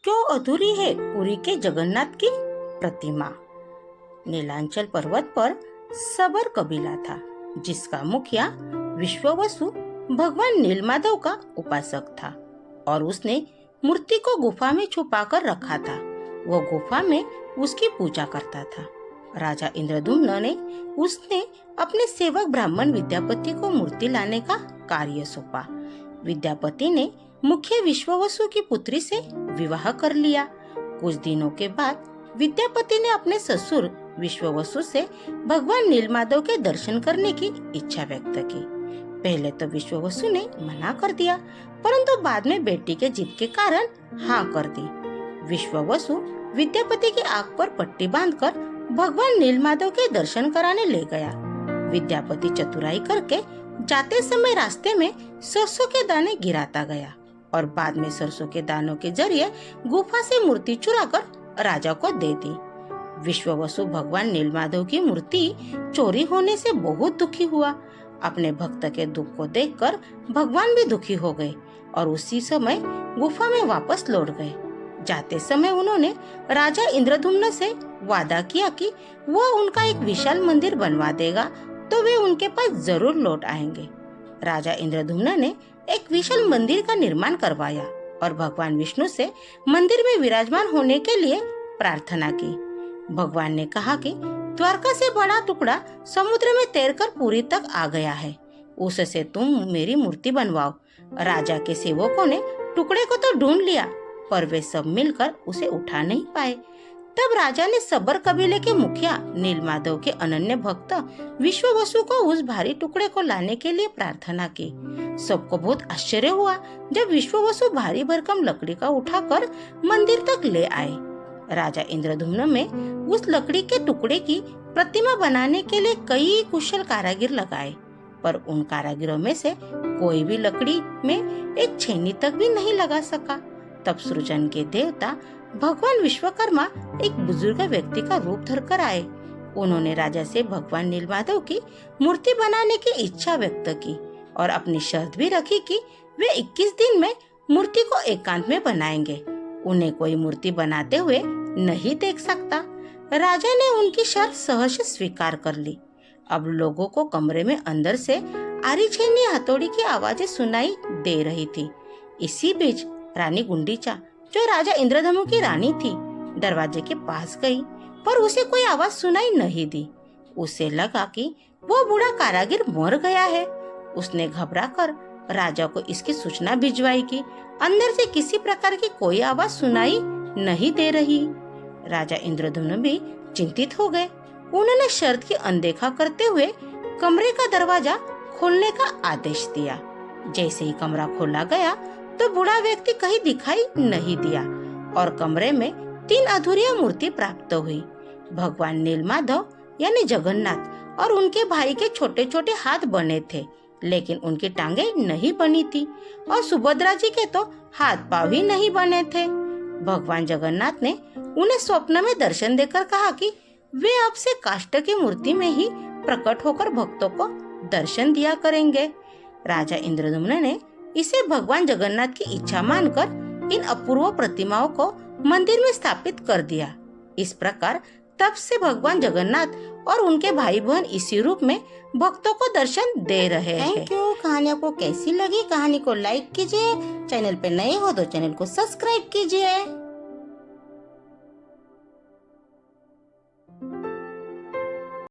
क्यों अधूरी है पुरी के जगन्नाथ की प्रतिमा। नीलांचल पर्वत पर सबर कबीला था, जिसका मुखिया विश्ववसु भगवान नीलमाधव का उपासक था और उसने मूर्ति को गुफा में छुपाकर रखा था। वो गुफा में उसकी पूजा करता था। राजा इंद्रदुम्न ने उसने अपने सेवक ब्राह्मण विद्यापति को मूर्ति लाने का कार्य सौंपा। विद्यापति ने मुख्य विश्ववसु की पुत्री से विवाह कर लिया। कुछ दिनों के बाद विद्यापति ने अपने ससुर विश्ववसु से भगवान नीलमाधव के दर्शन करने की इच्छा व्यक्त की। पहले तो विश्ववसु ने मना कर दिया, परंतु बाद में बेटी के जिद के कारण हाँ कर दी। विश्ववसु विद्यापति की आंख पर पट्टी बांधकर भगवान नीलमाधव के दर्शन कराने ले गया। विद्यापति चतुराई करके जाते समय रास्ते में सरसों के दाने गिराता गया और बाद में सरसों के दानों के जरिए गुफा से मूर्ति चुराकर राजा को दे दी। विश्ववसु भगवान नीलमाधव की मूर्ति चोरी होने से बहुत दुखी हुआ। अपने भक्त के दुख को देखकर भगवान भी दुखी हो गए और उसी समय गुफा में वापस लौट गए। जाते समय उन्होंने राजा इंद्रदुम्न से वादा किया कि वह उनका एक विशाल मंदिर बनवा देगा तो वे उनके पास जरूर लौट आएंगे। राजा इंद्रदुम्न ने एक विशाल मंदिर का निर्माण करवाया और भगवान विष्णु से मंदिर में विराजमान होने के लिए प्रार्थना की। भगवान ने कहा कि द्वारका से बड़ा टुकड़ा समुद्र में तैरकर पुरी तक आ गया है, उससे तुम मेरी मूर्ति बनवाओ। राजा के सेवकों ने टुकड़े को तो ढूंढ लिया, पर वे सब मिलकर उसे उठा नहीं पाए। तब राजा ने सबर कबीले के मुखिया नीलमाधव के अनन्य भक्त विश्ववसु को उस भारी टुकड़े को लाने के लिए प्रार्थना की। सबको बहुत आश्चर्य हुआ जब विश्ववसु भारी भरकम लकड़ी का उठाकर मंदिर तक ले आए। राजा इंद्रदुम्न में उस लकड़ी के टुकड़े की प्रतिमा बनाने के लिए कई कुशल कारीगर लगाए, पर उन कारीगरों में से कोई भी लकड़ी में एक छेनी तक भी नहीं लगा सका। तब सृजन के देवता भगवान विश्वकर्मा एक बुजुर्ग व्यक्ति का रूप धरकर आए। उन्होंने राजा से भगवान नीलमाधव की मूर्ति बनाने की इच्छा व्यक्त की और अपनी शर्त भी रखी कि वे 21 दिन में मूर्ति को एकांत में बनाएंगे। उन्हें कोई मूर्ति बनाते हुए नहीं देख सकता। राजा ने उनकी शर्त सहर्ष स्वीकार कर ली। अब लोगों को कमरे में अंदर से आरी छेनी हथौड़ी की आवाजें सुनाई दे रही थी। इसी बीच रानी गुंडीचा, जो राजा इंद्रधनु की रानी थी, दरवाजे के पास गई, पर उसे कोई आवाज सुनाई नहीं दी। उसे लगा कि वो बूढ़ा कारीगर मर गया है। उसने घबराकर राजा को इसकी सूचना भिजवाई कि अंदर से किसी प्रकार की कोई आवाज सुनाई नहीं दे रही। राजा इंद्रधनु भी चिंतित हो गए। उन्होंने शर्त की अनदेखा करते हुए कमरे का दरवाजा खोलने का आदेश दिया। जैसे ही कमरा खोला गया तो बूढ़ा व्यक्ति कहीं दिखाई नहीं दिया और कमरे में 3 अधूरी मूर्ति प्राप्त हुई। भगवान नीलमाधव यानी जगन्नाथ और उनके भाई के छोटे छोटे हाथ बने थे, लेकिन उनकी टांगे नहीं बनी थी और सुभद्रा जी के तो हाथ पांव ही नहीं बने थे। भगवान जगन्नाथ ने उन्हें स्वप्न में दर्शन देकर कहा कि वे अब से काष्ठ की मूर्ति में ही प्रकट होकर भक्तों को दर्शन दिया करेंगे। राजा इंद्रदुम्न ने इसे भगवान जगन्नाथ की इच्छा मानकर इन अपूर्व प्रतिमाओं को मंदिर में स्थापित कर दिया। इस प्रकार तब से भगवान जगन्नाथ और उनके भाई बहन इसी रूप में भक्तों को दर्शन दे रहे हैं। Thank you. कहानी आपको कैसी लगी? कहानी को लाइक कीजिए, चैनल पे नए हो तो चैनल को सब्सक्राइब कीजिए।